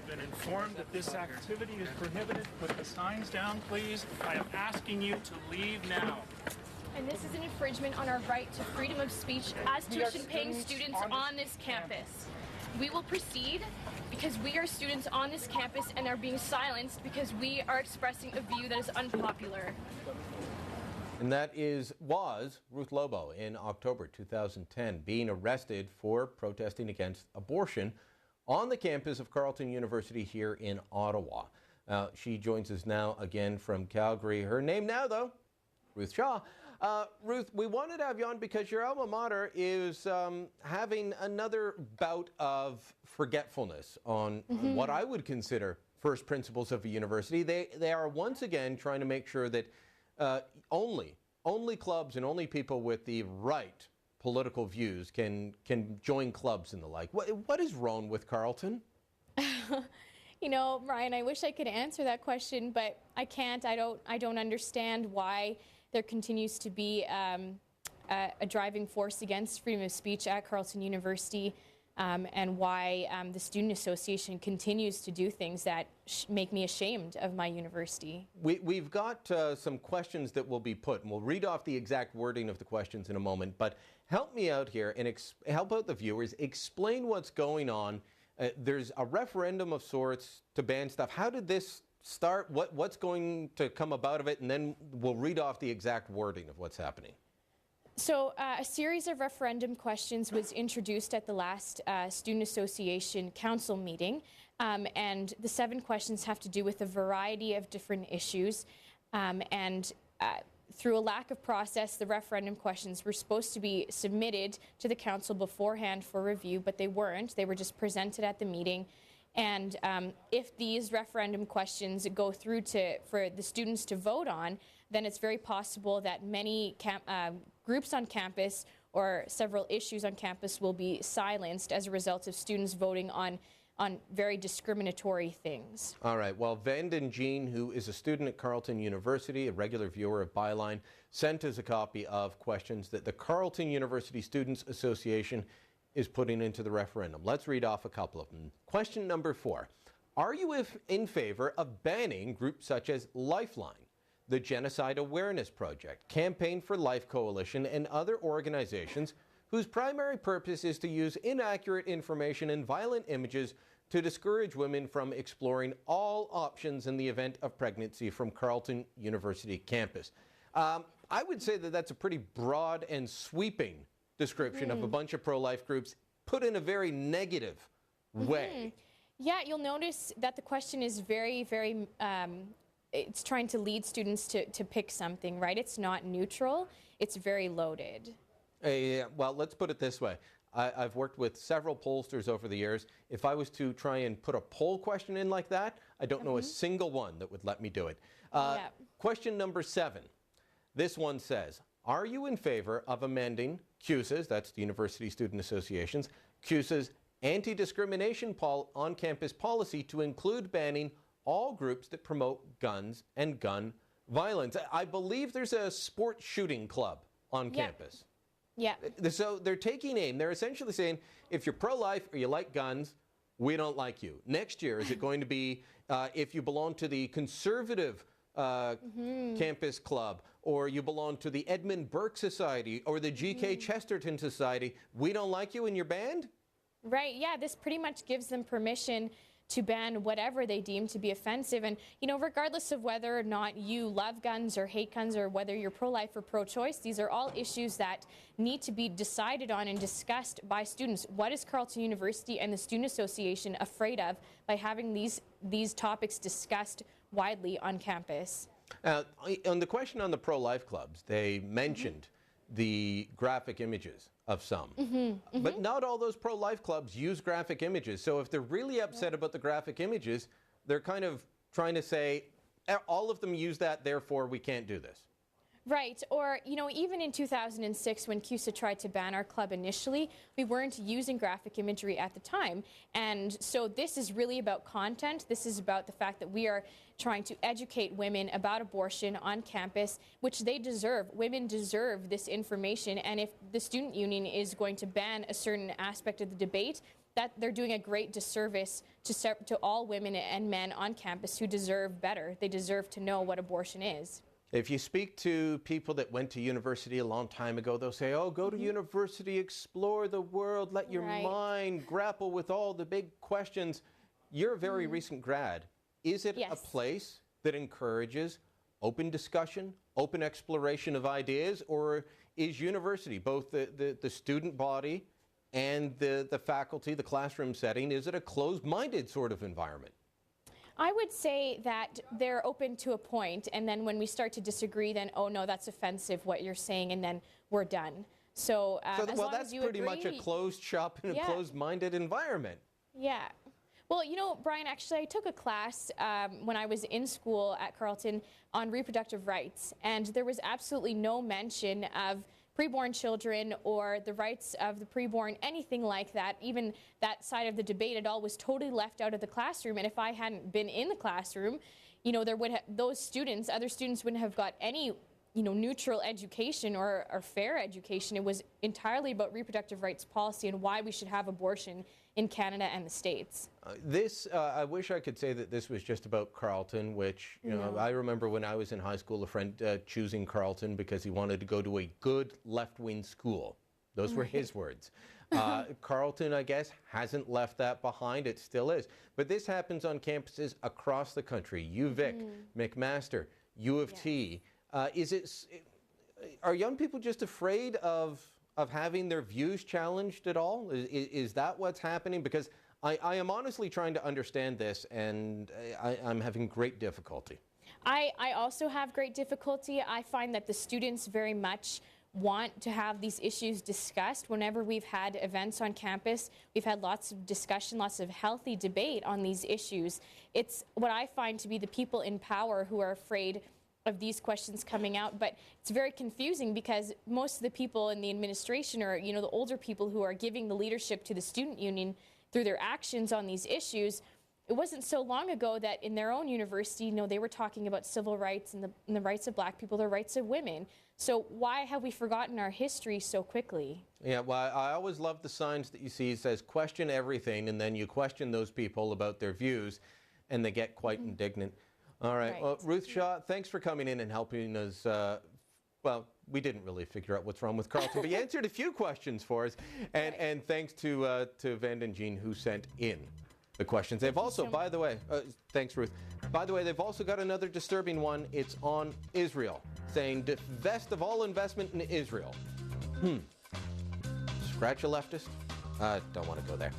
have been informed that this activity is prohibited. Put the signs down, please. I am asking you to leave now. And this is an infringement on our right to freedom of speech as tuition-paying students on this campus. We will proceed because we are students on this campus and are being silenced because we are expressing a view that is unpopular. And that was Ruth Lobo in October 2010 being arrested for protesting against abortion on the campus of Carleton University here in Ottawa. She joins us now again from Calgary. Her name now, though, Ruth Shaw. Ruth, we wanted to have you on because your alma mater is having another bout of forgetfulness on what I would consider first principles of a university. They are once again trying to make sure that only clubs and only people with the right political views can join clubs and the like. What is wrong with Carleton? You know, Ryan, I wish I could answer that question, but I can't. I don't understand why there continues to be a driving force against freedom of speech at Carleton University, and why the Student Association continues to do things that make me ashamed of my university. We've got some questions that will be put, and we'll read off the exact wording of the questions in a moment, but help me out here and help out the viewers. Explain what's going on. There's a referendum of sorts to ban stuff. How did this start? What's going to come about of it? And then we'll read off the exact wording of what's happening. So a series of referendum questions was introduced at the last Student Association Council meeting, and the 7 questions have to do with a variety of different issues, and through a lack of process, the referendum questions were supposed to be submitted to the council beforehand for review, but they weren't. They were just presented at the meeting. And if these referendum questions go through for the students to vote on, then it's very possible that many groups on campus or several issues on campus will be silenced as a result of students voting on very discriminatory things. All right. Well, Vanden Jean, who is a student at Carleton University, a regular viewer of Byline, sent us a copy of questions that the Carleton University Students Association is putting into the referendum. Let's read off a couple of them. Question number 4. Are you in favor of banning groups such as Lifeline, the Genocide Awareness Project, Campaign for Life Coalition, and other organizations whose primary purpose is to use inaccurate information and violent images to discourage women from exploring all options in the event of pregnancy from Carleton University campus? I would say that that's a pretty broad and sweeping description of a bunch of pro-life groups put in a very negative way. Yeah, you'll notice that the question is very, very, it's trying to lead students to pick something, right? It's not neutral, it's very loaded. Well, let's put it this way. I've worked with several pollsters over the years. If I was to try and put a poll question in like that, I don't know a single one that would let me do it. Question number 7. This one says, are you in favor of amending CUSA's, that's the University Student Association's, CUSA's anti-discrimination on-campus policy to include banning all groups that promote guns and gun violence? I believe there's a sports shooting club on campus. Yeah. So they're taking aim. They're essentially saying, if you're pro-life or you like guns, we don't like you. Next year, is it going to be if you belong to the conservative campus club, or you belong to the Edmund Burke Society or the G.K. Chesterton Society, we don't like you in your band? Right, yeah, this pretty much gives them permission to ban whatever they deem to be offensive. And, you know, regardless of whether or not you love guns or hate guns or whether you're pro-life or pro-choice, these are all issues that need to be decided on and discussed by students. What is Carleton University and the Student Association afraid of by having these topics discussed widely on campus? On the question on the pro-life clubs, they mentioned the graphic images of some. But not all those pro-life clubs use graphic images. So if they're really upset about the graphic images, they're kind of trying to say, all of them use that, therefore we can't do this. Right, or, you know, even in 2006 when CUSA tried to ban our club initially, we weren't using graphic imagery at the time. And so this is really about content. This is about the fact that we are trying to educate women about abortion on campus, which they deserve. Women deserve this information. And if the student union is going to ban a certain aspect of the debate, that they're doing a great disservice to all women and men on campus who deserve better. They deserve to know what abortion is. If you speak to people that went to university a long time ago, they'll say, oh, go to university, explore the world, let your mind grapple with all the big questions. You're a very recent grad. Is it a place that encourages open discussion, open exploration of ideas, or is university, both the student body and the faculty, the classroom setting, is it a closed-minded sort of environment? I would say that they're open to a point, and then when we start to disagree, then, oh no, that's offensive what you're saying, and then we're done. So, well, that's pretty much a closed shop in a closed-minded environment. Yeah. Well, you know, Brian, actually, I took a class when I was in school at Carleton on reproductive rights, and there was absolutely no mention of preborn children or the rights of the preborn, anything like that. Even that side of the debate at all was totally left out of the classroom. And if I hadn't been in the classroom, you know, there would those students, other students wouldn't have got any, you know, neutral education or fair education. It was entirely about reproductive rights policy and why we should have abortion in Canada and the States. I wish I could say that this was just about Carleton, which, you know, I remember when I was in high school, a friend choosing Carleton because he wanted to go to a good left-wing school. Those were his words. Carleton, I guess, hasn't left that behind. It still is. But this happens on campuses across the country. UVic, McMaster, U of T. Are young people just afraid of having their views challenged at all? Is that what's happening? Because I am honestly trying to understand this, and I'm having great difficulty. I also have great difficulty. I find that the students very much want to have these issues discussed. Whenever we've had events on campus, we've had lots of discussion, lots of healthy debate on these issues. It's what I find to be the people in power who are afraid of these questions coming out, but it's very confusing because most of the people in the administration are, you know, the older people who are giving the leadership to the student union through their actions on these issues. It wasn't so long ago that in their own university, you know, they were talking about civil rights and the rights of black people, the rights of women. So why have we forgotten our history so quickly? Yeah, well, I always love the signs that you see. It says question everything, and then you question those people about their views, and they get quite indignant. All right. Well, Ruth Shaw, thanks for coming in and helping us. Well, we didn't really figure out what's wrong with Carleton, but you answered a few questions for us. And thanks to Vand and Jean who sent in the questions. They've also, by the way, thanks, Ruth. By the way, they've also got another disturbing one. It's on Israel, saying divest of all investment in Israel. Scratch a leftist? Don't want to go there.